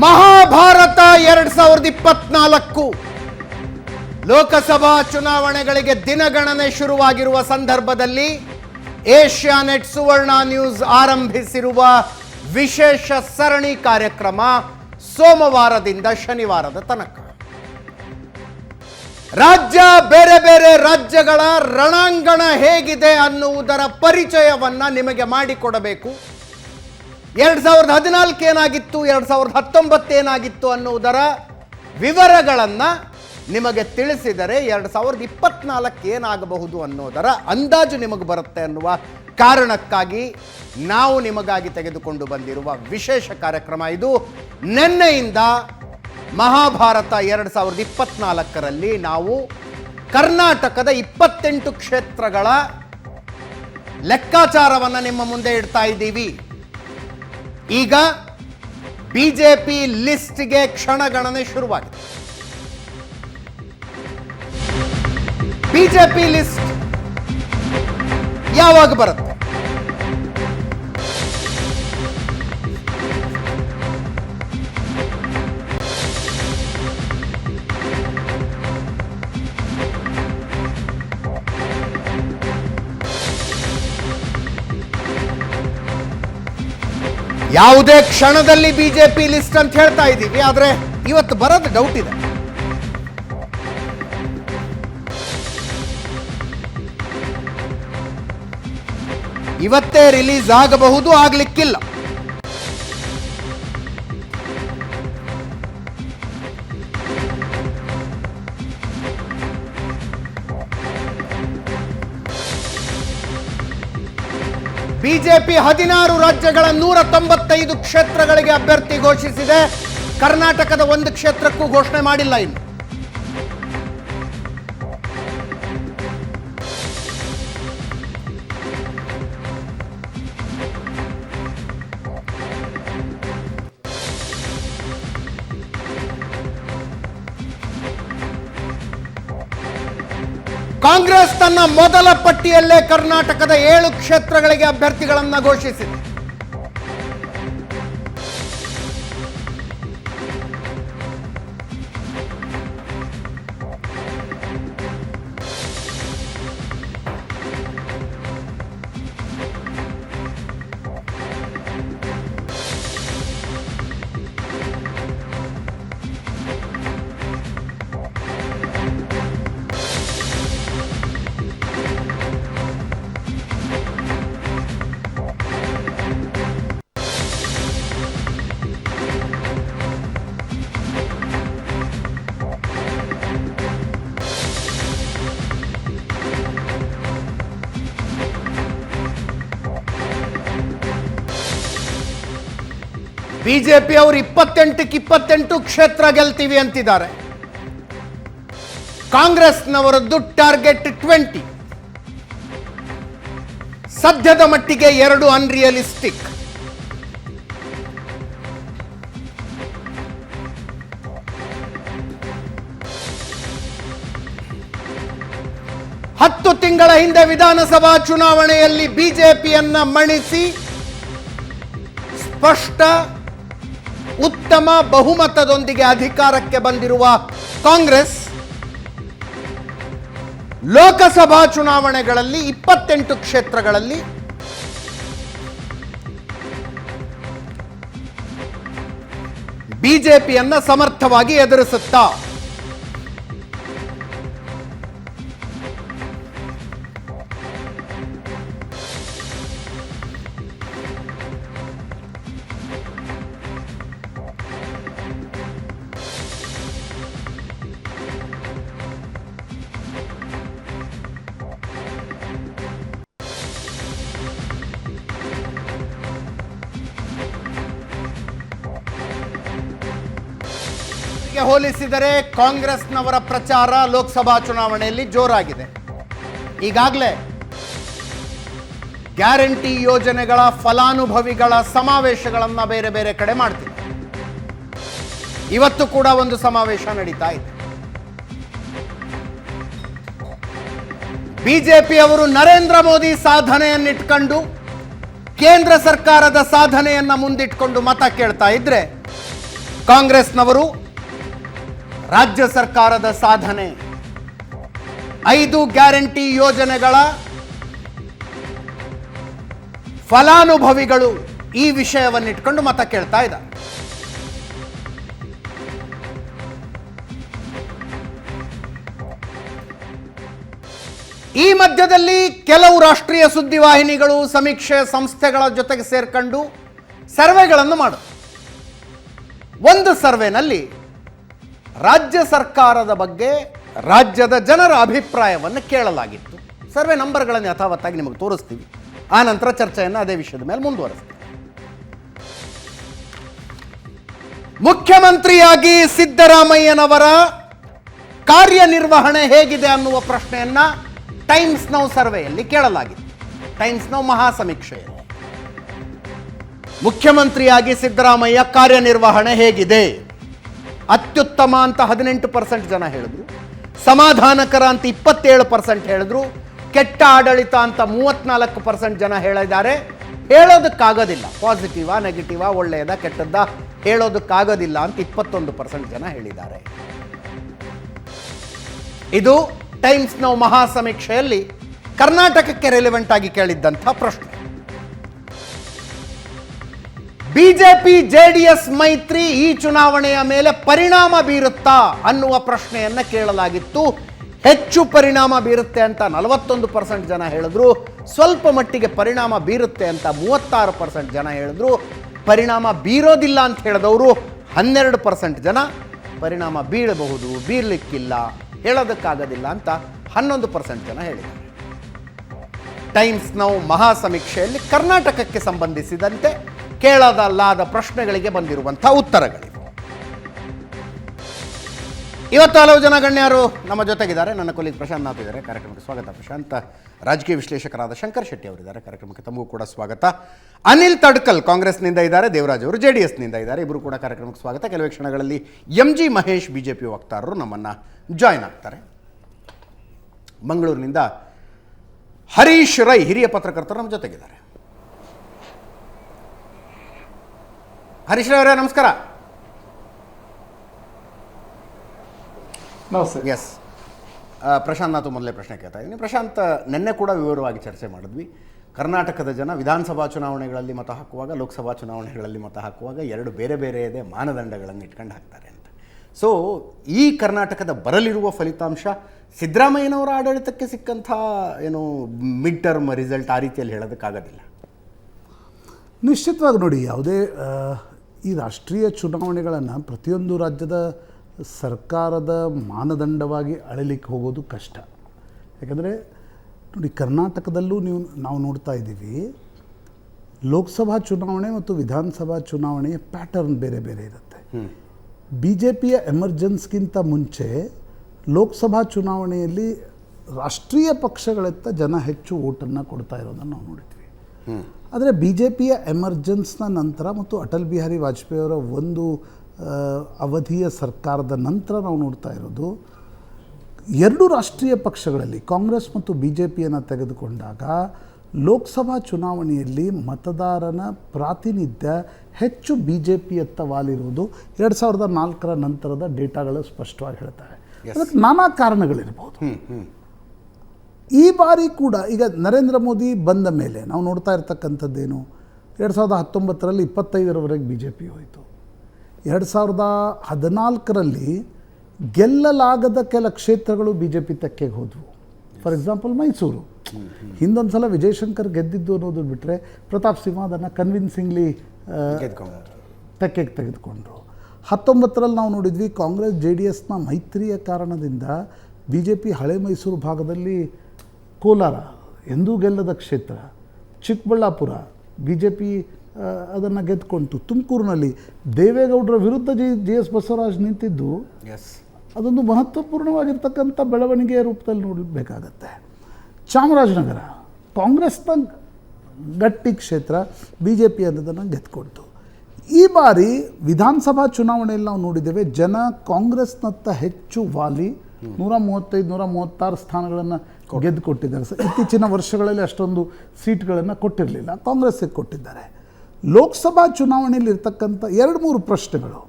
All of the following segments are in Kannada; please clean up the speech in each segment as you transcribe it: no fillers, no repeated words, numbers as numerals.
ಮಹಾಭಾರತ 2024 ಲೋಕಸಭಾ ಚುನಾವಣೆಗಳಿಗೆ ದಿನಗಣನೆ ಶುರುವಾಗಿರುವ ಸಂದರ್ಭದಲ್ಲಿ ಏಷ್ಯಾನೆಟ್ ಸುವರ್ಣ ನ್ಯೂಸ್ ಆರಂಭಿಸಿರುವ ವಿಶೇಷ ಸರಣಿ ಕಾರ್ಯಕ್ರಮ ಸೋಮವಾರದಿಂದ ಶನಿವಾರದ ತನಕ ರಾಜ್ಯ ಬೇರೆ ಬೇರೆ ರಾಜ್ಯಗಳ ರಣಾಂಗಣ ಹೇಗಿದೆ ಅನ್ನುವುದರ ಪರಿಚಯವನ್ನ ನಿಮಗೆ ಮಾಡಿಕೊಡಬೇಕು. 2014 ಏನಾಗಿತ್ತು, 2019 ಏನಾಗಿತ್ತು ಅನ್ನುವುದರ ವಿವರಗಳನ್ನು ನಿಮಗೆ ತಿಳಿಸಿದರೆ 2024 ಏನಾಗಬಹುದು ಅನ್ನೋದರ ಅಂದಾಜು ನಿಮಗೆ ಬರುತ್ತೆ ಅನ್ನುವ ಕಾರಣಕ್ಕಾಗಿ ನಾವು ನಿಮಗಾಗಿ ತೆಗೆದುಕೊಂಡು ಬಂದಿರುವ ವಿಶೇಷ ಕಾರ್ಯಕ್ರಮ ಇದು. ನಿನ್ನೆಯಿಂದ ಮಹಾಭಾರತ 2024ರಲ್ಲಿ ನಾವು ಕರ್ನಾಟಕದ 28 ಕ್ಷೇತ್ರಗಳ ಲೆಕ್ಕಾಚಾರವನ್ನು ನಿಮ್ಮ ಮುಂದೆ ಇಡ್ತಾ ಇದ್ದೀವಿ. ಈಗ ಬಿಜೆಪಿ ಲಿಸ್ಟ್ಗೆ ಕ್ಷಣಗಣನೆ ಶುರುವಾಗಿದೆ. ಬಿಜೆಪಿ ಲಿಸ್ಟ್ ಯಾವಾಗ ಬರುತ್ತೆ? ಯಾವುದೇ ಕ್ಷಣದಲ್ಲಿ ಬಿಜೆಪಿ ಲಿಸ್ಟ್ ಅಂತ ಹೇಳ್ತಾ ಇದ್ದೀವಿ, ಆದರೆ ಇವತ್ತು ಬರೋದು ಡೌಟ್ ಇದೆ. ಇವತ್ತೇ ರಿಲೀಸ್ ಆಗಬಹುದು, ಆಗ್ಲಿಕ್ಕಿಲ್ಲ. ಬಿಜೆಪಿ 16 ರಾಜ್ಯಗಳ 195 ಕ್ಷೇತ್ರಗಳಿಗೆ ಅಭ್ಯರ್ಥಿ ಘೋಷಿಸಿದೆ. ಕರ್ನಾಟಕದ ಒಂದು ಕ್ಷೇತ್ರಕ್ಕೂ ಘೋಷಣೆ ಮಾಡಿಲ್ಲ ಇನ್ನು. ಕಾಂಗ್ರೆಸ್ ತನ್ನ ಮೊದಲ ಪಟ್ಟಿಯಲ್ಲೇ ಕರ್ನಾಟಕದ 7 ಕ್ಷೇತ್ರಗಳಿಗೆ ಅಭ್ಯರ್ಥಿಗಳನ್ನು ಘೋಷಿಸಿದೆ. ಬಿಜೆಪಿ ಅವರು 28ಕ್ಕೆ 28 ಕ್ಷೇತ್ರ ಗೆಲ್ತೀವಿ ಅಂತಿದ್ದಾರೆ. ಕಾಂಗ್ರೆಸ್ನವರದ್ದು ಟಾರ್ಗೆಟ್ 20. ಸದ್ಯದ ಮಟ್ಟಿಗೆ 2 ಅನ್ರಿಯಲಿಸ್ಟಿಕ್. ಹತ್ತು ತಿಂಗಳ ಹಿಂದೆ ವಿಧಾನಸಭಾ ಚುನಾವಣೆಯಲ್ಲಿ ಬಿಜೆಪಿಯನ್ನ ಮಣಿಸಿ ಸ್ಪಷ್ಟ ಉತ್ತಮ ಬಹುಮತದೊಂದಿಗೆ ಅಧಿಕಾರಕ್ಕೆ ಬಂದಿರುವ ಕಾಂಗ್ರೆಸ್ ಲೋಕಸಭಾ ಚುನಾವಣೆಗಳಲ್ಲಿ 28 ಕ್ಷೇತ್ರಗಳಲ್ಲಿ ಬಿಜೆಪಿಯನ್ನ ಸಮರ್ಥವಾಗಿ ಎದುರಿಸುತ್ತಾ ಹೋಲಿಸಿದರೆ ಕಾಂಗ್ರೆಸ್ನವರ ಪ್ರಚಾರ ಲೋಕಸಭಾ ಚುನಾವಣೆಯಲ್ಲಿ ಜೋರಾಗಿದೆ. ಈಗಾಗಲೇ ಗ್ಯಾರಂಟಿ ಯೋಜನೆಗಳ ಫಲಾನುಭವಿಗಳ ಸಮಾವೇಶಗಳನ್ನು ಬೇರೆ ಬೇರೆ ಕಡೆ ಮಾಡ್ತಿದೆ. ಇವತ್ತು ಕೂಡ ಒಂದು ಸಮಾವೇಶ ನಡೀತಾ ಇದೆ. ಬಿಜೆಪಿ ಅವರು ನರೇಂದ್ರ ಮೋದಿ ಸಾಧನೆಯನ್ನಿಟ್ಕೊಂಡು ಕೇಂದ್ರ ಸರ್ಕಾರದ ಸಾಧನೆಯನ್ನ ಮುಂದಿಟ್ಕೊಂಡು ಮತ ಕೇಳ್ತಾ ಇದ್ರೆ ಕಾಂಗ್ರೆಸ್ನವರು ರಾಜ್ಯ ಸರ್ಕಾರದ ಸಾಧನೆ, 5 ಗ್ಯಾರಂಟಿ ಯೋಜನೆಗಳ ಫಲಾನುಭವಿಗಳು ಈ ವಿಷಯವನ್ನಿಟ್ಕೊಂಡು ಮತ ಕೇಳ್ತಾ ಇದ್ದಾರೆ. ಈ ಮಧ್ಯದಲ್ಲಿ ಕೆಲವು ರಾಷ್ಟ್ರೀಯ ಸುದ್ದಿವಾಹಿನಿಗಳು ಸಮೀಕ್ಷೆ ಸಂಸ್ಥೆಗಳ ಜೊತೆಗೆ ಸೇರ್ಕೊಂಡು ಸರ್ವೆಗಳನ್ನು ಮಾಡುತ್ತೆ. ಒಂದು ಸರ್ವೆನಲ್ಲಿ ರಾಜ್ಯ ಸರ್ಕಾರದ ಬಗ್ಗೆ ರಾಜ್ಯದ ಜನರ ಅಭಿಪ್ರಾಯವನ್ನು ಕೇಳಲಾಗಿತ್ತು. ಸರ್ವೆ ನಂಬರ್ಗಳನ್ನು ಯಥಾವತ್ತಾಗಿ ನಿಮಗೆ ತೋರಿಸ್ತೀವಿ, ಆ ನಂತರ ಚರ್ಚೆಯನ್ನು ಅದೇ ವಿಷಯದ ಮೇಲೆ ಮುಂದುವರಿಸ್ತೀವಿ. ಮುಖ್ಯಮಂತ್ರಿಯಾಗಿ ಸಿದ್ದರಾಮಯ್ಯನವರ ಕಾರ್ಯನಿರ್ವಹಣೆ ಹೇಗಿದೆ ಅನ್ನುವ ಪ್ರಶ್ನೆಯನ್ನ ಟೈಮ್ಸ್ ನೌ ಸರ್ವೆಯಲ್ಲಿ ಕೇಳಲಾಗಿತ್ತು. ಟೈಮ್ಸ್ ನೌ ಮಹಾ ಸಮೀಕ್ಷೆಯಲ್ಲಿ ಮುಖ್ಯಮಂತ್ರಿಯಾಗಿ ಸಿದ್ದರಾಮಯ್ಯ ಕಾರ್ಯನಿರ್ವಹಣೆ ಹೇಗಿದೆ, ಅತ್ಯುತ್ತಮ ಅಂತ 18% ಜನ ಹೇಳಿದ್ರು, ಸಮಾಧಾನಕರ ಅಂತ 27% ಹೇಳಿದ್ರು, ಕೆಟ್ಟ ಆಡಳಿತ ಅಂತ 34% ಜನ ಹೇಳಿದ್ದಾರೆ. ಹೇಳೋದಕ್ಕಾಗೋದಿಲ್ಲ, ಪಾಸಿಟಿವಾ ನೆಗೆಟಿವಾ ಒಳ್ಳೆಯದ ಕೆಟ್ಟದ್ದ ಹೇಳೋದಕ್ಕಾಗೋದಿಲ್ಲ ಅಂತ 21% ಜನ ಹೇಳಿದ್ದಾರೆ. ಇದು ಟೈಮ್ಸ್ ನೌ ಮಹಾ ಸಮೀಕ್ಷೆಯಲ್ಲಿ ಕರ್ನಾಟಕಕ್ಕೆ ರೆಲೆವೆಂಟ್ ಆಗಿ ಕೇಳಿದ್ದಂಥ ಪ್ರಶ್ನೆ. ಬಿಜೆಪಿ ಜೆಡಿಎಸ್ ಮೈತ್ರಿ ಈ ಚುನಾವಣೆಯ ಮೇಲೆ ಪರಿಣಾಮ ಬೀರುತ್ತಾ ಅನ್ನುವ ಪ್ರಶ್ನೆಯನ್ನ ಕೇಳಲಾಗಿತ್ತು. ಹೆಚ್ಚು ಪರಿಣಾಮ ಬೀರುತ್ತೆ ಅಂತ 41% ಜನ ಹೇಳಿದ್ರು, ಸ್ವಲ್ಪ ಮಟ್ಟಿಗೆ ಪರಿಣಾಮ ಬೀರುತ್ತೆ ಅಂತ 36% ಜನ ಹೇಳಿದ್ರು, ಪರಿಣಾಮ ಬೀರೋದಿಲ್ಲ ಅಂತ ಹೇಳಿದವರು 12% ಜನ, ಪರಿಣಾಮ ಬೀಳಬಹುದು ಬೀರ್ಲಿಕ್ಕಿಲ್ಲ ಹೇಳೋದಕ್ಕಾಗೋದಿಲ್ಲ ಅಂತ 11% ಜನ ಹೇಳಿದ್ದಾರೆ. ಟೈಮ್ಸ್ ನೌ ಮಹಾ ಸಮೀಕ್ಷೆಯಲ್ಲಿ ಕರ್ನಾಟಕಕ್ಕೆ ಸಂಬಂಧಿಸಿದಂತೆ ಕೇಳಲಾದ ಪ್ರಶ್ನೆಗಳಿಗೆ ಬಂದಿರುವಂಥ ಉತ್ತರಗಳಿವೆ. ಇವತ್ತು ಹಲವು ಜನ ಗಣ್ಯರು ನಮ್ಮ ಜೊತೆಗಿದ್ದಾರೆ. ನನ್ನ ಕೊಲೀಗ್ ಪ್ರಶಾಂತ್ ನಾಥ್ ಇದ್ದಾರೆ, ಕಾರ್ಯಕ್ರಮಕ್ಕೆ ಸ್ವಾಗತ. ಪ್ರಶಾಂತ್, ರಾಜಕೀಯ ವಿಶ್ಲೇಷಕರಾದ ಶಂಕರ್ ಶೆಟ್ಟಿ ಅವರಿದ್ದಾರೆ, ಕಾರ್ಯಕ್ರಮಕ್ಕೆ ತಮಗೂ ಕೂಡ ಸ್ವಾಗತ. ಅನಿಲ್ ತಡ್ಕಲ್ ಕಾಂಗ್ರೆಸ್ನಿಂದ ಇದ್ದಾರೆ, ದೇವರಾಜ್ ಅವರು JDSನಿಂದ ಇದ್ದಾರೆ, ಇಬ್ಬರು ಕೂಡ ಕಾರ್ಯಕ್ರಮಕ್ಕೆ ಸ್ವಾಗತ. ಕೆಲವೇ ಕ್ಷಣಗಳಲ್ಲಿ MG ಮಹೇಶ್ ಬಿಜೆಪಿ ವಕ್ತಾರರು ನಮ್ಮನ್ನು ಜಾಯ್ನ್ ಆಗ್ತಾರೆ. ಮಂಗಳೂರಿನಿಂದ ಹರೀಶ್ ರೈ ಹಿರಿಯ ಪತ್ರಕರ್ತರು ನಮ್ಮ ಜೊತೆಗಿದ್ದಾರೆ. ಹರೀಶ್ ರೈ ಅವರೇ ನಮಸ್ಕಾರ. ಎಸ್, ಪ್ರಶಾಂತ್ ನಾಥ್ ಮೊದಲೇ ಪ್ರಶ್ನೆ ಕೇಳ್ತಾ ಇದ್ದೀನಿ. ಪ್ರಶಾಂತ್, ನಿನ್ನೆ ಕೂಡ ವಿವರವಾಗಿ ಚರ್ಚೆ ಮಾಡಿದ್ವಿ. ಕರ್ನಾಟಕದ ಜನ ವಿಧಾನಸಭಾ ಚುನಾವಣೆಗಳಲ್ಲಿ ಮತ ಹಾಕುವಾಗ, ಲೋಕಸಭಾ ಚುನಾವಣೆಗಳಲ್ಲಿ ಮತ ಹಾಕುವಾಗ ಎರಡು ಬೇರೆ ಬೇರೆಯದೇ ಮಾನದಂಡಗಳನ್ನು ಇಟ್ಕೊಂಡು ಹಾಕ್ತಾರೆ ಅಂತ. ಸೊ ಈ ಕರ್ನಾಟಕದ ಬರಲಿರುವ ಫಲಿತಾಂಶ ಸಿದ್ದರಾಮಯ್ಯನವರ ಆಡಳಿತಕ್ಕೆ ಸಿಕ್ಕಂಥ ಏನು ಮಿಡ್ ಟರ್ಮ್ ರಿಸಲ್ಟ್ ಆ ರೀತಿಯಲ್ಲಿ ಹೇಳೋದಕ್ಕಾಗೋದಿಲ್ಲ. ನಿಶ್ಚಿತವಾಗಿ ನೋಡಿ, ಯಾವುದೇ ಈ ರಾಷ್ಟ್ರೀಯ ಚುನಾವಣೆಗಳನ್ನು ಪ್ರತಿಯೊಂದು ರಾಜ್ಯದ ಸರ್ಕಾರದ ಮಾನದಂಡವಾಗಿ ಅಳಿಲಿಕ್ಕೆ ಹೋಗೋದು ಕಷ್ಟ. ಯಾಕಂದರೆ ನೋಡಿ, ಕರ್ನಾಟಕದಲ್ಲೂ ನಾವು ನೋಡ್ತಾ ಇದ್ದೀವಿ, ಲೋಕಸಭಾ ಚುನಾವಣೆ ಮತ್ತು ವಿಧಾನಸಭಾ ಚುನಾವಣೆಯ ಪ್ಯಾಟರ್ನ್ ಬೇರೆ ಬೇರೆ ಇರುತ್ತೆ. BJPಯ ಎಮರ್ಜೆನ್ಸ್ಗಿಂತ ಮುಂಚೆ ಲೋಕಸಭಾ ಚುನಾವಣೆಯಲ್ಲಿ ರಾಷ್ಟ್ರೀಯ ಪಕ್ಷಗಳತ್ತ ಜನ ಹೆಚ್ಚು ಓಟನ್ನು ಕೊಡ್ತಾ ಇರೋದನ್ನು ನಾವು ನೋಡಿದ್ವಿ. ಆದರೆ BJPಯ ಎಮರ್ಜೆನ್ಸ್ನ ನಂತರ ಮತ್ತು ಅಟಲ್ ಬಿಹಾರಿ ವಾಜಪೇಯಿ ಅವರ ಒಂದು ಅವಧಿಯ ಸರ್ಕಾರದ ನಂತರ ನಾವು ನೋಡ್ತಾ ಇರೋದು, ಎರಡು ರಾಷ್ಟ್ರೀಯ ಪಕ್ಷಗಳಲ್ಲಿ ಕಾಂಗ್ರೆಸ್ ಮತ್ತು BJPಯನ್ನು ತೆಗೆದುಕೊಂಡಾಗ ಲೋಕಸಭಾ ಚುನಾವಣೆಯಲ್ಲಿ ಮತದಾರನ ಪ್ರಾತಿನಿಧ್ಯ ಹೆಚ್ಚು BJPಯತ್ತ ವಾಲಿರುವುದು 2004ರ ನಂತರದ ಡೇಟಾಗಳು ಸ್ಪಷ್ಟವಾಗಿ ಹೇಳ್ತಾರೆ. ಅದಕ್ಕೆ ನಾನಾ ಕಾರಣಗಳಿರ್ಬೋದು. ಈ ಬಾರಿ ಕೂಡ ಈಗ ನರೇಂದ್ರ ಮೋದಿ ಬಂದ ಮೇಲೆ ನಾವು ನೋಡ್ತಾ ಇರ್ತಕ್ಕಂಥದ್ದೇನು, 2019ರಲ್ಲಿ 25ರವರೆಗೆ BJP ಹೋಯಿತು. 2014ರಲ್ಲಿ ಗೆಲ್ಲಲಾಗದ ಕೆಲ ಕ್ಷೇತ್ರಗಳು BJP ತೆಕ್ಕೆಗೆ ಹೋದವು. ಫಾರ್ ಎಕ್ಸಾಂಪಲ್ ಮೈಸೂರು, ಹಿಂದೊಂದು ಸಲ ವಿಜಯಶಂಕರ್ ಗೆದ್ದಿದ್ದು ಅನ್ನೋದು ಬಿಟ್ಟರೆ ಪ್ರತಾಪ್ ಸಿಂಹ ಅದನ್ನು ಕನ್ವಿನ್ಸಿಂಗ್ಲಿ ತೆಕ್ಕೆಗೆ ತೆಗೆದುಕೊಂಡ್ರು. 19ರಲ್ಲಿ ನಾವು ನೋಡಿದ್ವಿ, ಕಾಂಗ್ರೆಸ್ JDSನ ಮೈತ್ರಿಯ ಕಾರಣದಿಂದ BJP ಹಳೆ ಮೈಸೂರು ಭಾಗದಲ್ಲಿ ಕೋಲಾರ ಎಂದೂ ಗೆಲ್ಲದ ಕ್ಷೇತ್ರ, ಚಿಕ್ಕಬಳ್ಳಾಪುರ BJP ಅದನ್ನು ಗೆದ್ದುಕೊಂತು. ತುಮಕೂರಿನಲ್ಲಿ ದೇವೇಗೌಡರ ವಿರುದ್ಧ GS ಬಸವರಾಜ್ ನಿಂತಿದ್ದು ಅದೊಂದು ಮಹತ್ವಪೂರ್ಣವಾಗಿರ್ತಕ್ಕಂಥ ಬೆಳವಣಿಗೆಯ ರೂಪದಲ್ಲಿ ನೋಡಬೇಕಾಗತ್ತೆ. ಚಾಮರಾಜನಗರ ಕಾಂಗ್ರೆಸ್ನ ಗಟ್ಟಿ ಕ್ಷೇತ್ರ, BJP ಅನ್ನೋದನ್ನು ಗೆದ್ದುಕೊಳ್ತು. ಈ ಬಾರಿ ವಿಧಾನಸಭಾ ಚುನಾವಣೆಯಲ್ಲಿ ನಾವು ನೋಡಿದ್ದೇವೆ, ಜನ ಕಾಂಗ್ರೆಸ್ನತ್ತ ಹೆಚ್ಚು ವಾಲಿ 135-136 ಸ್ಥಾನಗಳನ್ನು ಗೆದ್ದುಕೊಟ್ಟಿದ್ದಾರೆ. ಇತ್ತೀಚಿನ ವರ್ಷಗಳಲ್ಲಿ ಅಷ್ಟೊಂದು ಸೀಟ್ಗಳನ್ನು ಕೊಟ್ಟಿರಲಿಲ್ಲ, ಕಾಂಗ್ರೆಸ್ಸಿಗೆ ಕೊಟ್ಟಿದ್ದಾರೆ. ಲೋಕಸಭಾ ಚುನಾವಣೆಯಲ್ಲಿ ಇರ್ತಕ್ಕಂಥ 2-3 ಪ್ರಶ್ನೆಗಳು,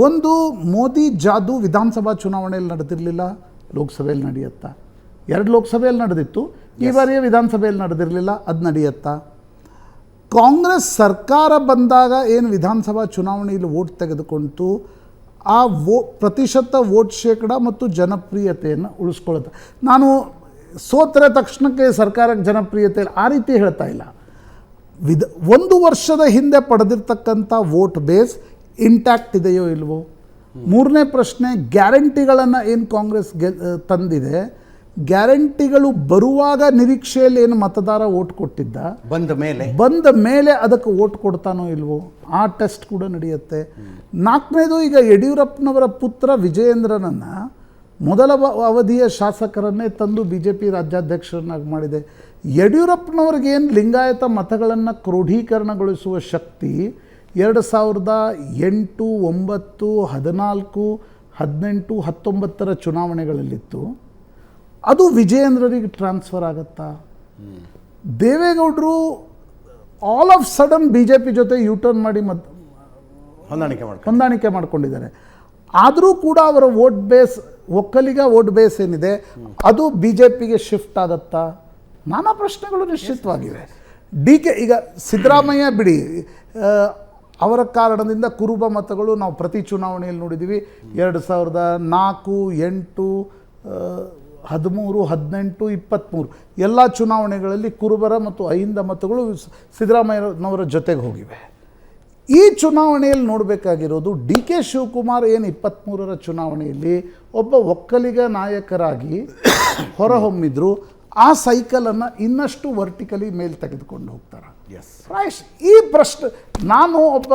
ಒಂದು ಮೋದಿ ಜಾದು ವಿಧಾನಸಭಾ ಚುನಾವಣೆಯಲ್ಲಿ ನಡೆದಿರಲಿಲ್ಲ, ಲೋಕಸಭೆಯಲ್ಲಿ ನಡೆಯುತ್ತಾ? 2 ಲೋಕಸಭೆಯಲ್ಲಿ ನಡೆದಿತ್ತು, ಈ ಬಾರಿಯ ವಿಧಾನಸಭೆಯಲ್ಲಿ ನಡೆದಿರಲಿಲ್ಲ, ಅದು ನಡೆಯುತ್ತಾ? ಕಾಂಗ್ರೆಸ್ ಸರ್ಕಾರ ಬಂದಾಗ ಏನು ವಿಧಾನಸಭಾ ಚುನಾವಣೆಯಲ್ಲಿ ವೋಟ್ ತೆಗೆದುಕೊಂತು, ಆ ಪ್ರತಿಶತ ವೋಟ್ ಶೇಕಡ ಮತ್ತು ಜನಪ್ರಿಯತೆಯನ್ನು ಉಳಿಸ್ಕೊಳ್ಳುತ್ತೆ. ನಾನು ಸೋತರೆ ತಕ್ಷಣಕ್ಕೆ ಸರ್ಕಾರಕ್ಕೆ ಜನಪ್ರಿಯತೆ ಇಲ್ಲ, ಆ ರೀತಿ ಹೇಳ್ತಾ ಇಲ್ಲ. 1 ವರ್ಷದ ಹಿಂದೆ ಪಡೆದಿರ್ತಕ್ಕಂಥ ವೋಟ್ ಬೇಸ್ ಇಂಟ್ಯಾಕ್ಟ್ ಇದೆಯೋ ಇಲ್ವೋ? 3ನೇ ಪ್ರಶ್ನೆ, ಗ್ಯಾರಂಟಿಗಳನ್ನು ಏನು ಕಾಂಗ್ರೆಸ್ ತಂದಿದೆ, ಗ್ಯಾರಂಟಿಗಳು ಬರುವಾಗ ನಿರೀಕ್ಷೆಯಲ್ಲಿ ಏನು ಮತದಾರ ವೋಟ್ ಕೊಟ್ಟಿದ್ದ, ಬಂದ ಮೇಲೆ ಅದಕ್ಕೆ ವೋಟ್ ಕೊಡ್ತಾನೋ ಇಲ್ವೋ? ಆ ಟೆಸ್ಟ್ ಕೂಡ ನಡೆಯುತ್ತೆ. 4ನೇದು, ಈಗ ಯಡಿಯೂರಪ್ಪನವರ ಪುತ್ರ ವಿಜಯೇಂದ್ರನನ್ನು ಮೊದಲ ಅವಧಿಯ ಶಾಸಕರನ್ನೇ ತಂದು BJP ರಾಜ್ಯಾಧ್ಯಕ್ಷರನ್ನಾಗಿ ಮಾಡಿದೆ. ಯಡಿಯೂರಪ್ಪನವ್ರಿಗೇನು ಲಿಂಗಾಯತ ಮತಗಳನ್ನು ಕ್ರೋಢೀಕರಣಗೊಳಿಸುವ ಶಕ್ತಿ 2008, 9, 14, 18, 19ರ ಚುನಾವಣೆಗಳಲ್ಲಿತ್ತು, ಅದು ವಿಜಯೇಂದ್ರರಿಗೆ ಟ್ರಾನ್ಸ್ಫರ್ ಆಗುತ್ತಾ? ದೇವೇಗೌಡರು ಆಲ್ ಆಫ್ ಸಡನ್ BJP ಜೊತೆ ಯೂಟರ್ನ್ ಮಾಡಿ ಹೊಂದಾಣಿಕೆ ಮಾಡ್ಕೊಂಡಿದ್ದಾರೆ. ಆದರೂ ಕೂಡ ಅವರ vote base, Vokkaliga vote base ಏನಿದೆ ಅದು BJPಗೆ ಶಿಫ್ಟ್ ಆಗುತ್ತಾ? ನಾನಾ ಪ್ರಶ್ನೆಗಳು ನಿಶ್ಚಿತವಾಗಿವೆ. ಈಗ ಸಿದ್ದರಾಮಯ್ಯ ಬಿಡಿ, ಅವರ ಕಾರಣದಿಂದ ಕುರುಬ ಮತಗಳು ನಾವು ಪ್ರತಿ ಚುನಾವಣೆಯಲ್ಲಿ ನೋಡಿದ್ದೀವಿ. 2004, 8, 13, 18, 23 ಎಲ್ಲ ಚುನಾವಣೆಗಳಲ್ಲಿ ಕುರುಬರ ಮತ್ತು ಅಹಿಂದ ಮತಗಳು ಸಿದ್ದರಾಮಯ್ಯನವರ ಜೊತೆಗೆ ಹೋಗಿವೆ. ಈ ಚುನಾವಣೆಯಲ್ಲಿ ನೋಡಬೇಕಾಗಿರೋದು DK ಶಿವಕುಮಾರ್ ಏನು 23ರ ಚುನಾವಣೆಯಲ್ಲಿ ಒಬ್ಬ ಒಕ್ಕಲಿಗ ನಾಯಕರಾಗಿ ಹೊರಹೊಮ್ಮಿದ್ರು, ಆ ಸೈಕಲನ್ನು ಇನ್ನಷ್ಟು ವರ್ಟಿಕಲಿ ಮೇಲೆ ತೆಗೆದುಕೊಂಡು ಹೋಗ್ತಾರೆ. ಈ ಪ್ರಶ್ನೆ, ನಾನು ಒಬ್ಬ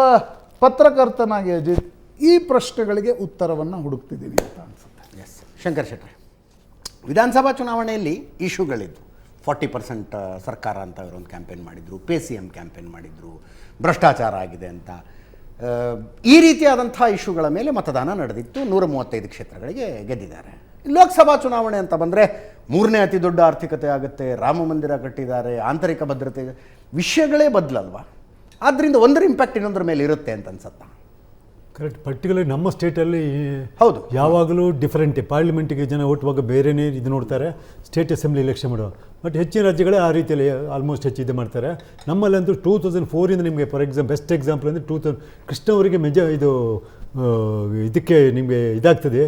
ಪತ್ರಕರ್ತನಾಗಿ ಅಜಿತ್, ಈ ಪ್ರಶ್ನೆಗಳಿಗೆ ಉತ್ತರವನ್ನು ಹುಡುಕ್ತಿದ್ದೀನಿ ಅಂತ ಅನಿಸುತ್ತೆ. ಶಂಕರ್ ಶೆಟ್ಟಿ, ವಿಧಾನಸಭಾ ಚುನಾವಣೆಯಲ್ಲಿ ಇಶ್ಯೂಗಳಿದ್ದು 40% ಸರ್ಕಾರ ಅಂತ ಅವರೊಂದು ಕ್ಯಾಂಪೇನ್ ಮಾಡಿದರು, PCM ಕ್ಯಾಂಪೇನ್ ಮಾಡಿದರು, ಭ್ರಷ್ಟಾಚಾರ ಆಗಿದೆ ಅಂತ. ಈ ರೀತಿಯಾದಂಥ ಇಶ್ಯೂಗಳ ಮೇಲೆ ಮತದಾನ ನಡೆದಿತ್ತು. 135 ಕ್ಷೇತ್ರಗಳಿಗೆ ಗೆದ್ದಿದ್ದಾರೆ. ಲೋಕಸಭಾ ಚುನಾವಣೆ ಅಂತ ಬಂದರೆ 3ನೇ ಅತಿ ದೊಡ್ಡ ಆರ್ಥಿಕತೆ ಆಗುತ್ತೆ, ರಾಮ ಮಂದಿರ ಕಟ್ಟಿದ್ದಾರೆ, ಆಂತರಿಕ ಭದ್ರತೆ, ವಿಷಯಗಳೇ ಬದಲಲ್ವಾ? ಆದ್ದರಿಂದ ಒಂದರ ಇಂಪ್ಯಾಕ್ಟ್ ಇನ್ನೊಂದರ ಮೇಲೆ ಇರುತ್ತೆ ಅಂತ ಅನ್ಸುತ್ತಾ? ಕರೆಕ್ಟ್. ಪರ್ಟಿಕ್ಯುಲರ್ ನಮ್ಮ ಸ್ಟೇಟಲ್ಲಿ ಹೌದು, ಯಾವಾಗಲೂ ಡಿಫರೆಂಟೇ. ಪಾರ್ಲಿಮೆಂಟಿಗೆ ಜನ ಓಟುವಾಗ ಬೇರೆಯೇ ಇದು ನೋಡ್ತಾರೆ, ಸ್ಟೇಟ್ ಅಸೆಂಬ್ಲಿ ಎಲೆಕ್ಷನ್ ಮಾಡುವ. ಬಟ್ ಹೆಚ್ಚಿನ ರಾಜ್ಯಗಳೇ ಆ ರೀತಿಯಲ್ಲಿ ಆಲ್ಮೋಸ್ಟ್ ಹೆಚ್ಚು ಇದು ಮಾಡ್ತಾರೆ. ನಮ್ಮಲ್ಲಂತೂ 2004ಇಂದ ನಿಮಗೆ ಫಾರ್ ಬೆಸ್ಟ್ ಎಕ್ಸಾಂಪಲ್ ಅಂದರೆ ಕೃಷ್ಣ ಅವರಿಗೆ ಇದಕ್ಕೆ ನಿಮಗೆ ಇದಾಗ್ತದೆ.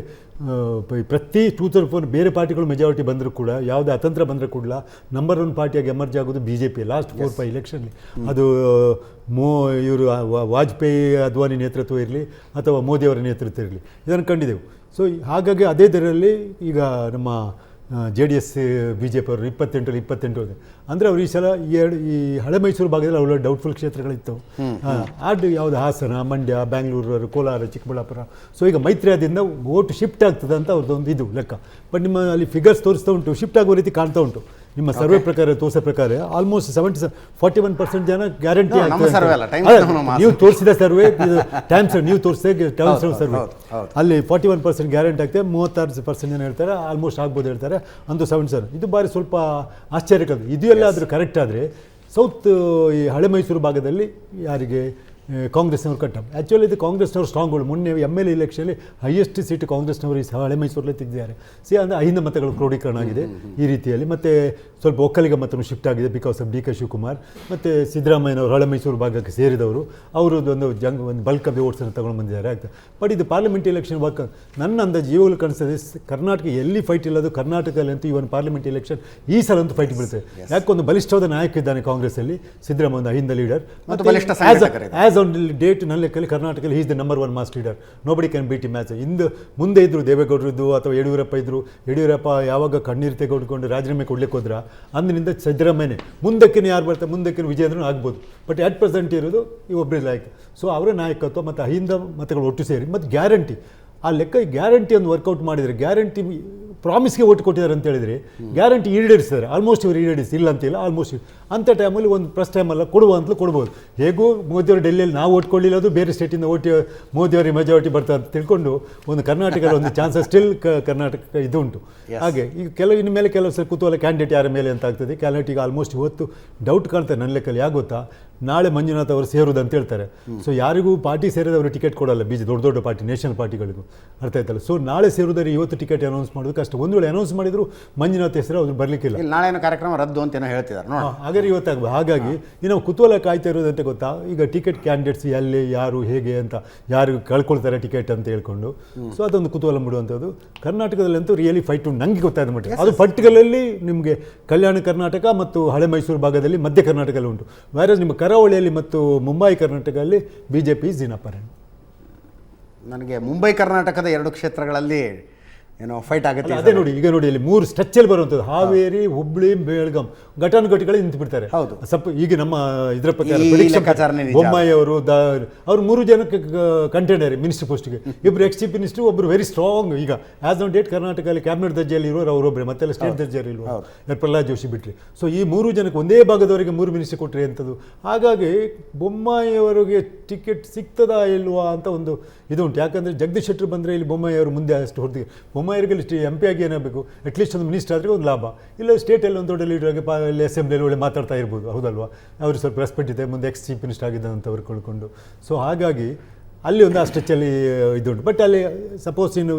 ಪ್ರತಿ 2004 ಬೇರೆ ಪಾರ್ಟಿಗಳು ಮೆಜಾರಿಟಿ ಬಂದರೂ ಕೂಡ, ಯಾವುದೇ ಅತಂತ್ರ ಬಂದರೂ ಕೂಡ ನಂಬರ್ 1 ಪಾರ್ಟಿಯಾಗಿ ಎಮರ್ಜ್ ಆಗೋದು BJP ಲಾಸ್ಟ್ 4-5 ಎಲೆಕ್ಷನ್ಲಿ. ಅದು ಇವರು ವಾಜಪೇಯಿ ಅದ್ವಾನಿ ನೇತೃತ್ವ ಇರಲಿ ಅಥವಾ ಮೋದಿಯವರ ನೇತೃತ್ವ ಇರಲಿ, ಇದನ್ನು ಕಂಡಿದ್ದೆವು. ಸೊ ಹಾಗಾಗಿ ಅದೇ ದರಲ್ಲಿ ಈಗ ನಮ್ಮ JDS BJP ಅವರು 28 ಅಂದರೆ ಅವರು ಈ ಸಲ ಈ ಹಳೆ ಮೈಸೂರು ಭಾಗದಲ್ಲಿ ಅವರ ಡೌಟ್ಫುಲ್ ಕ್ಷೇತ್ರಗಳಿತ್ತು. ಯಾವುದು ಹಾಸನ, ಮಂಡ್ಯ, ಬ್ಯಾಂಗ್ಳೂರು, ಕೋಲಾರ, ಚಿಕ್ಕಬಳ್ಳಾಪುರ. ಸೊ ಈಗ ಮೈತ್ರಿ ಆದಿಂದ ವೋಟ್ ಶಿಫ್ಟ್ ಆಗ್ತದೆ ಅಂತ ಅವ್ರದ್ದೊಂದು ಇದು ಲೆಕ್ಕ. ಬಟ್ ನಿಮ್ಮ ಅಲ್ಲಿ ಫಿಗರ್ಸ್ ತೋರಿಸ್ತಾ ಉಂಟು, ಶಿಫ್ಟ್ ಆಗೋ ರೀತಿ ಕಾಣ್ತಾ ಉಂಟು. ನಿಮ್ಮ ಸರ್ವೆ ಪ್ರಕಾರ ತೋರಿಸೋ ಪ್ರಕಾರ ಆಲ್ಮೋಸ್ಟ್ 41% ಜನ ಗ್ಯಾರಂಟಿ ಆಗ್ತದೆ. ನೀವು ತೋರಿಸಿದ ಸರ್ವೆ, ಟೈಮ್ಸ್ ನೀವು ತೋರಿಸಿದ ಟೈಮ್ಸ್ ಸರ್ವೆ, ಅಲ್ಲಿ 41% ಗ್ಯಾರಂಟಿ ಆಗ್ತದೆ. 36% ಜನ ಹೇಳ್ತಾರೆ ಆಲ್ಮೋಸ್ಟ್ ಆಗ್ಬೋದು ಹೇಳ್ತಾರೆ. ಅಂದು 77. ಇದು ಬಾರಿ ಸ್ವಲ್ಪ ಆಶ್ಚರ್ಯಕರ. ಇದು ಎಲ್ಲ ಆದರೂ ಕರೆಕ್ಟ್ ಆದರೆ ಸೌತ್ ಈ ಹಳೆ ಮೈಸೂರು ಭಾಗದಲ್ಲಿ ಯಾರಿಗೆ ಕಾಂಗ್ರೆಸ್ನವ್ರು ಕಟ್ಟಪ್. ಆ್ಯಕ್ಚುಲಿ ಇದು ಕಾಂಗ್ರೆಸ್ನವರು ಸ್ಟ್ರಾಂಗ್ಗಳು. ಮೊನ್ನೆ MLA ಎಲೆಕ್ಷನಲ್ಲಿ ಹೈಯೆಸ್ಟ್ ಸೀಟ್ ಕಾಂಗ್ರೆಸ್ನವರು ಈ ಹಳೆ ಮೈಸೂರಲ್ಲಿ ತೆಗೆದಿದ್ದಾರೆ. ಅಂದರೆ ಅಹಿಂದ ಮತಗಳು ಕ್ರೋಢೀಕರಣ ಆಗಿದೆ ಈ ರೀತಿಯಲ್ಲಿ. ಮತ್ತು ಸ್ವಲ್ಪ ಒಕ್ಕಲಿಗ ಮತನು ಶಿಫ್ಟ್ ಆಗಿದೆ ಬಿಕಾಸ್ ಆಫ್ DK ಶಿವಕುಮಾರ್. ಮತ್ತು ಸಿದ್ದರಾಮಯ್ಯನವರು ಹಳೆ ಮೈಸೂರು ಭಾಗಕ್ಕೆ ಸೇರಿದವರು, ಅವರು ಒಂದು ಬಲ್ಕ್ ಆಫ್ ಓಟ್ಸನ್ನು ತಗೊಂಡು ಬಂದಿದ್ದಾರೆ ಆಗ್ತದೆ. ಬಟ್ ಇದು ಪಾರ್ಲಿಮೆಂಟ್ ಎಲೆಕ್ಷನ್ ನನ್ನ ಅಂದಾಜು ಇವಾಗಲೂ ಕಾಣಿಸ್ತದೆ, ಕರ್ನಾಟಕ ಎಲ್ಲಿ ಫೈಟ್ ಇಲ್ಲದು, ಕರ್ನಾಟಕದಲ್ಲಿ ಅಂತೂ ಇವನ್ ಪಾರ್ಲಿಮೆಂಟ್ ಎಲೆಕ್ಷನ್ ಈ ಸಲ ಅಂತೂ ಫೈಟ್ ಬೀಳುತ್ತೆ. ಯಾಕೊಂದು ಬಲಿಷ್ಠವಾದ ನಾಯಕ ಇದ್ದಾನೆ ಕಾಂಗ್ರೆಸ್ಸಲ್ಲಿ, ಸಿದ್ದರಾಮಯ್ಯ ಒಂದು AHINDA leader. As on date ನನ್ನ ಲೆಕ್ಕದಲ್ಲಿ ಕರ್ನಾಟಕದಲ್ಲಿ is the number 1 mass leader. Nobody can beat him match. ಮುಂದೆ ಇದ್ದರು ದೇವೇಗೌಡರದ್ದು ಅಥವಾ ಯಡಿಯೂರಪ್ಪ ಇದ್ದರು. ಯಡಿಯೂರಪ್ಪ ಯಾವಾಗ ಕಣ್ಣೀರು ತೆಗೆದುಕೊಂಡು ರಾಜೀನಾಮೆ ಕೊಡ್ಲಿಕ್ಕೆ ಹೋದ್ರ, ಅಂದಿನಿಂದ ಸಿದ್ದರಾಮಯ್ಯನೇ. ಮುಂದಕ್ಕೆ ಯಾರು ಬರ್ತಾರೆ, ಮುಂದಕ್ಕೆ ವಿಜಯೇಂದ್ರನೂ ಆಗ್ಬೋದು. ಬಟ್ ಅಟ್ ಪ್ರೆಸೆಂಟ್ ಇರೋದು ಈ ಒಬ್ಬರೇ ಲಾಯಕ್. ಸೊ ಅವರ ನಾಯಕತ್ವ ಮತ್ತು ಅಹಿಂದ ಮತಗಳು ಒಟ್ಟು ಸೇರಿ ಮತ್ತು ಗ್ಯಾರಂಟಿ, ಆ ಲೆಕ್ಕ ಗ್ಯಾರಂಟಿ ಒಂದು ವರ್ಕೌಟ್ ಮಾಡಿದರೆ, ಗ್ಯಾರಂಟಿ ಪ್ರಾಮಿಸ್ಗೆ ಓಟ್ ಕೊಟ್ಟಿದ್ದಾರೆ ಅಂತ ಹೇಳಿದರೆ ಗ್ಯಾರಂಟಿ ಈಡೇರಿಸ್ತಾರೆ. ಆಲ್ಮೋಸ್ಟ್ ಇವರು ಈಡೇರಿಸಿ ಇಲ್ಲ ಅಂತಿಲ್ಲ, ಆಲ್ಮೋಸ್ಟ್ ಅಂಥ ಟೈಮಲ್ಲಿ ಒಂದು ಫಸ್ಟ್ ಟೈಮಲ್ಲ ಕೊಡುವಂತಲೂ ಕೊಡ್ಬೋದು. ಹೇಗೂ ಮೋದಿಯವರು ಡೆಲ್ಲಿಯಲ್ಲಿ ನಾವು ಓಟ್ ಕೊಡಲಿಲ್ಲ, ಅದು ಬೇರೆ ಸ್ಟೇಟಿಂದ ಮೋದಿಯವರಿಗೆ ಮೆಜಾರಿಟಿ ಬರ್ತಾರೆ ಅಂತ ತಿಳ್ಕೊಂಡು ಒಂದು ಕರ್ನಾಟಕದಲ್ಲಿ ಒಂದು ಚಾನ್ಸಸ್ ಸ್ಟಿಲ್ ಕರ್ನಾಟಕ ಇದು ಉಂಟು. ಹಾಗೆ ಈಗ ಇನ್ನು ಮೇಲೆ ಕೆಲವು ಸಲ ಕುತೂಹಲ ಕ್ಯಾಂಡಿಡೇಟ್ ಯಾರ ಮೇಲೆ ಅಂತ ಆಗ್ತದೆ. ಕ್ಯಾಂಡಿಡೇಟ್ ಈಗ ಆಲ್ಮೋಸ್ಟ್ ಇವತ್ತು ಡೌಟ್ ಕಾಣ್ತಾರೆ ನನ್ನ ಲೆಕ್ಕಲ್ಲಿ. ಯಾಕೆ ಗೊತ್ತಾ, ನಾಳೆ ಮಂಜುನಾಥ್ ಅವರು ಸೇರುವುದು ಅಂತ ಹೇಳ್ತಾರೆ. ಸೊ ಯಾರಿಗೂ ಪಾರ್ಟಿ ಸೇರಿದವರು ಟಿಕೆಟ್ ಕೊಡಲ್ಲ, ದೊಡ್ಡ ದೊಡ್ಡ ಪಾರ್ಟಿ ನ್ಯಾಷನಲ್ ಪಾರ್ಟಿಗಳಿಗೂ, ಅರ್ಥ ಆಯ್ತಲ್ಲ. ಸೊ ನಾಳೆ ಸೇರುವುದರೆ ಇವತ್ತು ಟಿಕೆಟ್ ಅನೌನ್ಸ್ ಮಾಡೋದು ಕಷ್ಟ. ಒಂದು ವೇಳೆ ಅನೌನ್ಸ್ ಮಾಡಿದ್ರು ಮಂಜುನಾಥ್ ಹೆಸರು ಅವ್ರು ಬರಲಿಕ್ಕಿಲ್ಲ. ನಾಳೆ ಕಾರ್ಯಕ್ರಮ ರದ್ದು ಅಂತ ಹೇಳ್ತಿದ್ದಾರೆ. ಹಾಗಾದ್ರೆ ಇವತ್ತಾಗಬೇಕು. ಹಾಗಾಗಿ ನಾವು ಕುತೂಹಲ ಕಾಯ್ತಾ ಇರೋದಂತ ಗೊತ್ತಾ, ಈಗ ಟಿಕೆಟ್ ಕ್ಯಾಂಡಿಡೇಟ್ಸ್ ಎಲ್ಲಿ ಯಾರು ಹೇಗೆ ಅಂತ, ಯಾರು ಕಳ್ಕೊಳ್ತಾರೆ ಟಿಕೆಟ್ ಅಂತ ಹೇಳ್ಕೊಂಡು. ಸೊ ಅದೊಂದು ಕುತೂಹಲ ಮೂಡುವಂಥದ್ದು. ಕರ್ನಾಟಕದಲ್ಲಂತೂ ರಿಯಲಿ ಫೈಟ್ ಉಂಟು ನನಗೆ ಗೊತ್ತಾದ ಮಟ್ಟಿಗೆ. ಅದು ಪರ್ಟಿಕ್ಯುಲರ್ಲಿ ನಿಮಗೆ ಕಲ್ಯಾಣ ಕರ್ನಾಟಕ ಮತ್ತು ಹಳೆ ಮೈಸೂರು ಭಾಗದಲ್ಲಿ, ಮಧ್ಯ ಕರ್ನಾಟಕದಲ್ಲಿ ಉಂಟು. ವ್ಯಾರಸ್ ನಿಮ್ಮ ಕರಾವಳಿಯಲ್ಲಿ ಮತ್ತು ಮುಂಬೈ ಕರ್ನಾಟಕದಲ್ಲಿ BJP is in upper hand. ನನಗೆ ಮುಂಬೈ ಕರ್ನಾಟಕದ 2 ಕ್ಷೇತ್ರಗಳಲ್ಲಿ ಏನೋ ಫೈಟ್ ಆಗುತ್ತೆ. ಅದೇ ನೋಡಿ, ಈಗ ನೋಡಿ ಅಲ್ಲಿ 3 ಸ್ಟ್ರೆಚ್ಚಲ್ಲಿ ಬರುವಂಥದ್ದು, ಹಾವೇರಿ, ಹುಬ್ಳಿ, ಬೆಳಗಾಂ ಘಟಾನುಘಟಿಗಳು ನಿಂತು ಬಿಡ್ತಾರೆ. ಹೌದು, ಸ್ವಲ್ಪ ಈಗ ನಮ್ಮ ಇದರ ಪ್ರಕಾರ ಬೊಮ್ಮಾಯಿ ಅವರು ಅವ್ರು 3 ಜನಕ್ಕೆ ಕಂಟೆಂಡರ್ ಮಿನಿಸ್ಟರ್ ಪೋಸ್ಟ್ಗೆ. ಇಬ್ಬರು ಎಕ್ಸ್ ಚೀಫ್ ಮಿನಿಸ್ಟರ್, ಒಬ್ಬರು ವೆರಿ ಸ್ಟ್ರಾಂಗ್. ಈಗ ಆಸ್ ಆನ್ ಡೇಟ್ ಕರ್ನಾಟಕದಲ್ಲಿ ಕ್ಯಾಬಿನೆಟ್ ದರ್ಜೆಯಲ್ಲಿ ಇರೋರು ಅವರೊಬ್ಬರೇ, ಮತ್ತೆಲ್ಲ ಸ್ಟೇಟ್ ದರ್ಜೆಯಲ್ಲಿ ಇರುವರು ಪ್ರಹ್ಲಾದ್ ಜೋಶಿ ಬಿಟ್ಟರೆ. ಸೊ ಈ 3 ಜನಕ್ಕೆ ಒಂದೇ ಭಾಗದವರಿಗೆ 3 ಮಿನಿಸ್ಟರ್ ಕೊಟ್ಟರೆ ಅಂಥದ್ದು. ಹಾಗಾಗಿ ಬೊಮ್ಮಾಯಿ ಅವರಿಗೆ ಟಿಕೆಟ್ ಸಿಗ್ತದಾ ಇಲ್ವಾ ಅಂತ ಒಂದು ಇದು ಉಂಟು. ಯಾಕಂದರೆ ಜಗದೀಶ್ ಶೆಟ್ಟರ್ ಬಂದರೆ ಇಲ್ಲಿ ಬೊಮ್ಮಾಯಿ ಅವರು ಮುಂದೆ ಅಷ್ಟು ಹೊರತು ಬೊಮ್ಮಾಯಿಗೆ ಎಂ ಪಿ ಆಗಿ ಏನಾಗಬೇಕು, ಅಟ್ಲೀಸ್ಟ್ ಒಂದು ಮಿನಿಸ್ಟರ್ ಆದರೆ ಒಂದು ಲಾಭ. ಇಲ್ಲ ಸ್ಟೇಟಲ್ಲಿ ಒಂದು ದೊಡ್ಡ ಲೀಡರ್ ಆಗಿ ಇಲ್ಲಿ ಅಸೆಂಬ್ಲಿಯಲ್ಲಿ ಒಳ್ಳೆ ಮಾತಾಡ್ತಾ ಇರ್ಬೋದು, ಹೌದಲ್ವಾ. ಅವ್ರಿಗೆ ಸ್ವಲ್ಪ ರೆಸ್ಪೆಕ್ಟ್ ಇದೆ, ಮುಂದೆ ಎಕ್ಸ್ ಚೀಫ್ ಮಿನಿಸ್ಟರ್ ಆಗಿದ್ದಂಥವ್ರು ಕಳ್ಕೊಂಡು. ಸೊ ಹಾಗಾಗಿ ಅಲ್ಲಿ ಒಂದು ಆ ಸ್ಟ್ರೆಚ್ಚಲ್ಲಿ ಇದುಂಟು. ಬಟ್ ಅಲ್ಲಿ ಸಪೋಸ್ ಇನ್ನು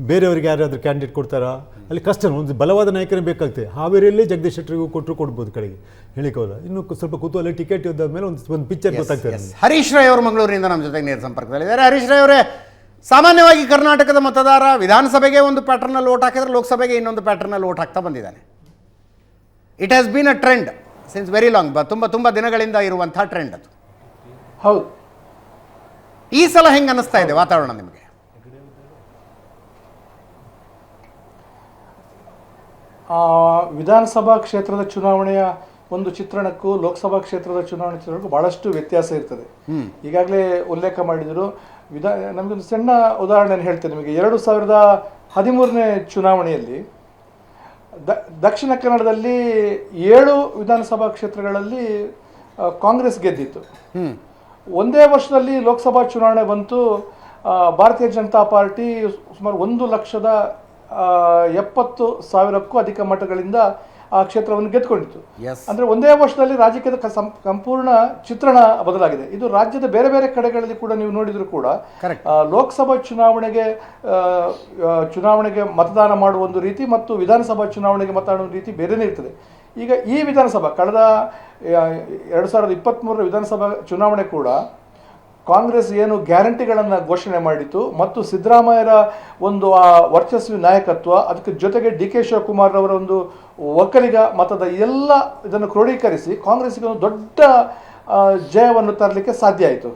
ಬೇರೆಯವರಿಗೆ ಯಾರಾದರೂ ಕ್ಯಾಂಡಿಡೇಟ್ ಕೊಡ್ತಾರಾ, ಅಲ್ಲಿ ಕಷ್ಟ. ಒಂದು ಬಲವಾದ ನಾಯಕನೇ ಬೇಕಾಗ್ತದೆ. ಹಾವೇರಿಯಲ್ಲಿ ಜಗದೀಶ್ ಶೆಟ್ಟರಿಗೂ ಕೊಡ್ಬೋದು ಕಡೆಗೆ, ಹೇಳಿಕೋಲ್ಲ. ಇನ್ನು ಸ್ವಲ್ಪ ಕುತೂಹಲ ಟಿಕೆಟ್ ಇದ್ದಾದ್ಮೇಲೆ ಒಂದು ಪಿಕ್ಚರ್ ಗೊತ್ತಾಗ್ತದೆ. ಹರೀಶ್ ರೈ ಅವರು ಮಂಗಳೂರಿನಿಂದ ನಮ್ಮ ಜೊತೆಗೆ ನೇರ ಸಂಪರ್ಕದಲ್ಲಿದ್ದಾರೆ. ಹರೀಶ್ ರೈ ಅವರೇ, ಸಾಮಾನ್ಯವಾಗಿ ಕರ್ನಾಟಕದ ಮತದಾರ ವಿಧಾನಸಭೆಗೆ ಒಂದು ಪ್ಯಾಟರ್ನಲ್ಲಿ ವೋಟ್ ಹಾಕಿದ್ರೆ ಲೋಕಸಭೆಗೆ ಇನ್ನೊಂದು ಪ್ಯಾಟರ್ನಲ್ಲಿ ವೋಟ್ ಹಾಕ್ತಾ ಬಂದಿದ್ದಾನೆ. It has been a trend since very long. ತುಂಬ ದಿನಗಳಿಂದ ಇರುವಂಥ ಟ್ರೆಂಡ್ ಅದು. ಹೌದು. ಈ ಸಲ ಹೆಂಗೆ ಅನ್ನಿಸ್ತಾ ಇದೆ ವಾತಾವರಣ ನಿಮಗೆ? ವಿಧಾನಸಭಾ ಕ್ಷೇತ್ರದ ಚುನಾವಣೆಯ ಒಂದು ಚಿತ್ರಣಕ್ಕೂ ಲೋಕಸಭಾ ಕ್ಷೇತ್ರದ ಚುನಾವಣೆ ಚಿತ್ರಣಕ್ಕೂ ಬಹಳಷ್ಟು ವ್ಯತ್ಯಾಸ ಇರ್ತದೆ. ಈಗಾಗಲೇ ಉಲ್ಲೇಖ ಮಾಡಿದರು. ನಮಗೊಂದು ಸಣ್ಣ ಉದಾಹರಣೆಯನ್ನು ಹೇಳ್ತೇನೆ ನಿಮಗೆ. 2013ನೇ ಚುನಾವಣೆಯಲ್ಲಿ ದಕ್ಷಿಣ ಕನ್ನಡದಲ್ಲಿ 7 ವಿಧಾನಸಭಾ ಕ್ಷೇತ್ರಗಳಲ್ಲಿ ಕಾಂಗ್ರೆಸ್ ಗೆದ್ದಿತ್ತು. ಒಂದೇ ವರ್ಷದಲ್ಲಿ ಲೋಕಸಭಾ ಚುನಾವಣೆ ಬಂತು. ಭಾರತೀಯ ಜನತಾ ಪಾರ್ಟಿ ಸುಮಾರು 1,70,000ಕ್ಕೂ ಅಧಿಕ ಮತಗಳಿಂದ ಆ ಕ್ಷೇತ್ರವನ್ನು ಗೆದ್ದುಕೊಂಡಿತ್ತು. ಅಂದರೆ ಒಂದೇ ವರ್ಷದಲ್ಲಿ ರಾಜಕೀಯದ ಸಂಪೂರ್ಣ ಚಿತ್ರಣ ಬದಲಾಗಿದೆ. ಇದು ರಾಜ್ಯದ ಬೇರೆ ಬೇರೆ ಕಡೆಗಳಲ್ಲಿ ಕೂಡ ನೀವು ನೋಡಿದ್ರು ಕೂಡ ಲೋಕಸಭಾ ಚುನಾವಣೆಗೆ ಮತದಾನ ಮಾಡುವ ಒಂದು ರೀತಿ ಮತ್ತು ವಿಧಾನಸಭಾ ಚುನಾವಣೆಗೆ ಮತದಾನ ರೀತಿ ಬೇರೆನೇ ಇರ್ತದೆ. ಈಗ ಈ ವಿಧಾನಸಭಾ ಕಳೆದ 2023ರ ವಿಧಾನಸಭಾ ಚುನಾವಣೆ ಕೂಡ ಕಾಂಗ್ರೆಸ್ ಏನು ಗ್ಯಾರಂಟಿಗಳನ್ನು ಘೋಷಣೆ ಮಾಡಿತು ಮತ್ತು ಸಿದ್ದರಾಮಯ್ಯರ ಒಂದು ವರ್ಚಸ್ವಿ ನಾಯಕತ್ವ, ಅದಕ್ಕೆ ಜೊತೆಗೆ ಡಿ ಕೆ ಶಿವಕುಮಾರ್ ಅವರ ಒಂದು ಒಕ್ಕಲಿಗ ಮತದ ಎಲ್ಲ ಇದನ್ನು ಕ್ರೋಢೀಕರಿಸಿ ಕಾಂಗ್ರೆಸ್ಗೆ ಒಂದು ದೊಡ್ಡ ಜಯವನ್ನು ತರಲಿಕ್ಕೆ ಸಾಧ್ಯ ಆಯಿತು.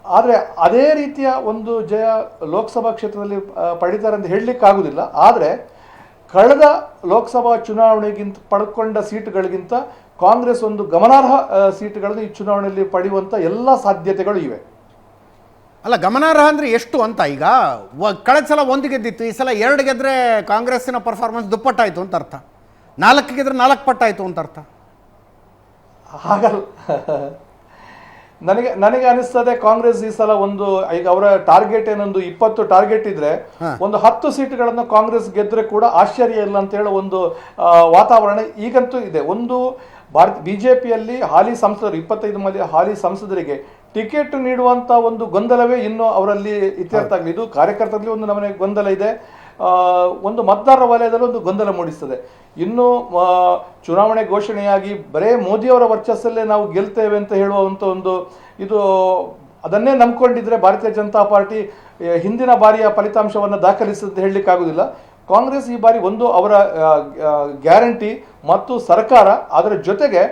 ಆದರೆ ಅದೇ ರೀತಿಯ ಒಂದು ಜಯ ಲೋಕಸಭಾ ಕ್ಷೇತ್ರದಲ್ಲಿ ಪಡಿತಾರೆ ಅಂತ ಹೇಳಲಿಕ್ಕಾಗುವುದಿಲ್ಲ. ಆದರೆ ಕಳೆದ ಲೋಕಸಭಾ ಚುನಾವಣೆಗಿಂತ ಪಡ್ಕೊಂಡ ಸೀಟುಗಳಿಗಿಂತ ಕಾಂಗ್ರೆಸ್ ಒಂದು ಗಮನಾರ್ಹ ಸೀಟುಗಳನ್ನು ಈ ಚುನಾವಣೆಯಲ್ಲಿ ಪಡೆಯುವಂಥ ಎಲ್ಲ ಸಾಧ್ಯತೆಗಳು ಇವೆ. ಅಲ್ಲ, ಗಮನಾರ್ಹ ಅಂದರೆ ಎಷ್ಟು ಅಂತ? ಈಗ ಕಳೆದ ಸಲ 1 ಗೆದ್ದಿತ್ತು, ಈ ಸಲ 2 ಗೆದ್ರೆ ಕಾಂಗ್ರೆಸ್ಸಿನ ಪರ್ಫಾರ್ಮೆನ್ಸ್ ದುಪ್ಪಟ್ಟಾಯಿತು ಅಂತ ಅರ್ಥ. 4 ಗೆದ್ರೆ 4 ಪಟ್ಟಾಯಿತು ಅಂತ ಅರ್ಥ. ಹಾಗಲ್ಲ. ನನಗೆ ಅನಿಸ್ತದೆ ಕಾಂಗ್ರೆಸ್ ಈ ಸಲ ಈಗ ಅವರ ಟಾರ್ಗೆಟ್ ಏನೊಂದು 20 ಟಾರ್ಗೆಟ್ ಇದ್ರೆ ಒಂದು 10 ಸೀಟುಗಳನ್ನು ಕಾಂಗ್ರೆಸ್ ಗೆದ್ರೆ ಕೂಡ ಆಶ್ಚರ್ಯ ಇಲ್ಲ ಅಂತ ಹೇಳೋ ಒಂದು ವಾತಾವರಣ ಈಗಂತೂ ಇದೆ. ಒಂದು ಬಿಜೆಪಿಯಲ್ಲಿ ಹಾಲಿ ಸಂಸದರು 25 ಮಂದಿ ಹಾಲಿ ಸಂಸದರಿಗೆ ಟಿಕೆಟ್ ನೀಡುವಂತ ಒಂದು ಗೊಂದಲವೇ ಇನ್ನು ಅವರಲ್ಲಿ ಇತ್ಯರ್ಥ ಆಗಲಿ. ಇದು ಕಾರ್ಯಕರ್ತರಲ್ಲಿ ಒಂದು ನಮನೆ ಗೊಂದಲ ಇದೆ, ಒಂದು ಮತದಾರರ ವಲಯದಲ್ಲಿ ಒಂದು ಗೊಂದಲ ಮೂಡಿಸ್ತದೆ. ಇನ್ನು ಚುನಾವಣೆ ಘೋಷಣೆಯಾಗಿ ಬರೇ ಮೋದಿಯವರ ವರ್ಚಸ್ಸಲ್ಲೇ ನಾವು ಗೆಲ್ತೇವೆ ಅಂತ ಹೇಳುವಂಥ ಒಂದು ಇದು ಅದನ್ನೇ ನಂಬ್ಕೊಂಡಿದ್ರೆ ಭಾರತೀಯ ಜನತಾ ಪಾರ್ಟಿ ಹಿಂದಿನ ಬಾರಿಯ ಫಲಿತಾಂಶವನ್ನು ದಾಖಲಿಸುತ್ತೆ ಹೇಳಲಿಕ್ಕಾಗುವುದಿಲ್ಲ. ಕಾಂಗ್ರೆಸ್ ಈ ಬಾರಿ ಒಂದು ಅವರ ಗ್ಯಾರಂಟಿ ಮತ್ತು ಸರ್ಕಾರ, ಅದರ ಜೊತೆಗೆ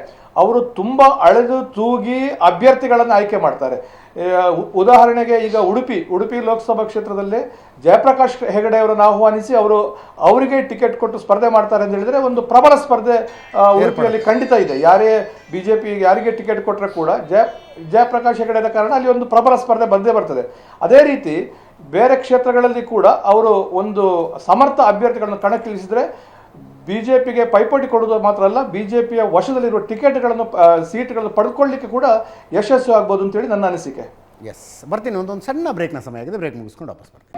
ಅವರು ತುಂಬ ಅಳೆದು ತೂಗಿ ಅಭ್ಯರ್ಥಿಗಳನ್ನು ಆಯ್ಕೆ ಮಾಡ್ತಾರೆ. ಉದಾಹರಣೆಗೆ ಈಗ ಉಡುಪಿ ಲೋಕಸಭಾ ಕ್ಷೇತ್ರದಲ್ಲಿ ಜಯಪ್ರಕಾಶ್ ಹೆಗಡೆ ಅವರನ್ನು ಆಹ್ವಾನಿಸಿ ಅವರಿಗೆ ಟಿಕೆಟ್ ಕೊಟ್ಟು ಸ್ಪರ್ಧೆ ಮಾಡ್ತಾರೆ ಅಂತ ಹೇಳಿದ್ರೆ ಒಂದು ಪ್ರಬಲ ಸ್ಪರ್ಧೆ ಉಡುಪಿಯಲ್ಲಿ ಖಂಡಿತ ಇದೆ. ಯಾರೇ ಬಿಜೆಪಿ ಯಾರಿಗೆ ಟಿಕೆಟ್ ಕೊಟ್ಟರೆ ಕೂಡ ಜಯಪ್ರಕಾಶ್ ಹೆಗಡೆ ಇದ್ದ ಕಾರಣ ಅಲ್ಲಿ ಒಂದು ಪ್ರಬಲ ಸ್ಪರ್ಧೆ ಬಂದೇ ಬರ್ತದೆ. ಅದೇ ರೀತಿ ಬೇರೆ ಕ್ಷೇತ್ರಗಳಲ್ಲಿ ಕೂಡ ಅವರು ಒಂದು ಸಮರ್ಥ ಅಭ್ಯರ್ಥಿಗಳನ್ನು ಕಣಕ್ಕಿಳಿಸಿದ್ರೆ ಬಿಜೆಪಿಗೆ ಪೈಪೋಟಿ ಕೊಡುವುದು ಮಾತ್ರ ಅಲ್ಲ, ಬಿಜೆಪಿಯ ವಶದಲ್ಲಿರುವ ಸೀಟ್ಗಳನ್ನು ಪಡೆದುಕೊಳ್ಳಲಿಕ್ಕೆ ಕೂಡ ಯಶಸ್ವಿ ಆಗ್ಬೋದು ಅಂತೇಳಿ ನನ್ನ ಅನಿಸಿಕೆ. ಎಸ್, ಬರ್ತೀನಿ. ಒಂದೊಂದು ಸಣ್ಣ ಬ್ರೇಕ್ನ ಸಮಯ ಆಗಿದೆ, ಬ್ರೇಕ್ ಮುಗಿಸ್ಕೊಂಡು ವಾಪಸ್ ಬರ್ತೀನಿ.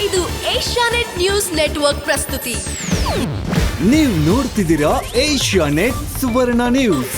ಇದು ಏಷ್ಯಾನೆಟ್ ನ್ಯೂಸ್ ನೆಟ್ವರ್ಕ್ ಪ್ರಸ್ತುತಿ. ನೀವು ನೋಡ್ತಿದ್ದೀರಾ ಏಷ್ಯಾನೆಟ್ ಸುವರ್ಣ ನ್ಯೂಸ್.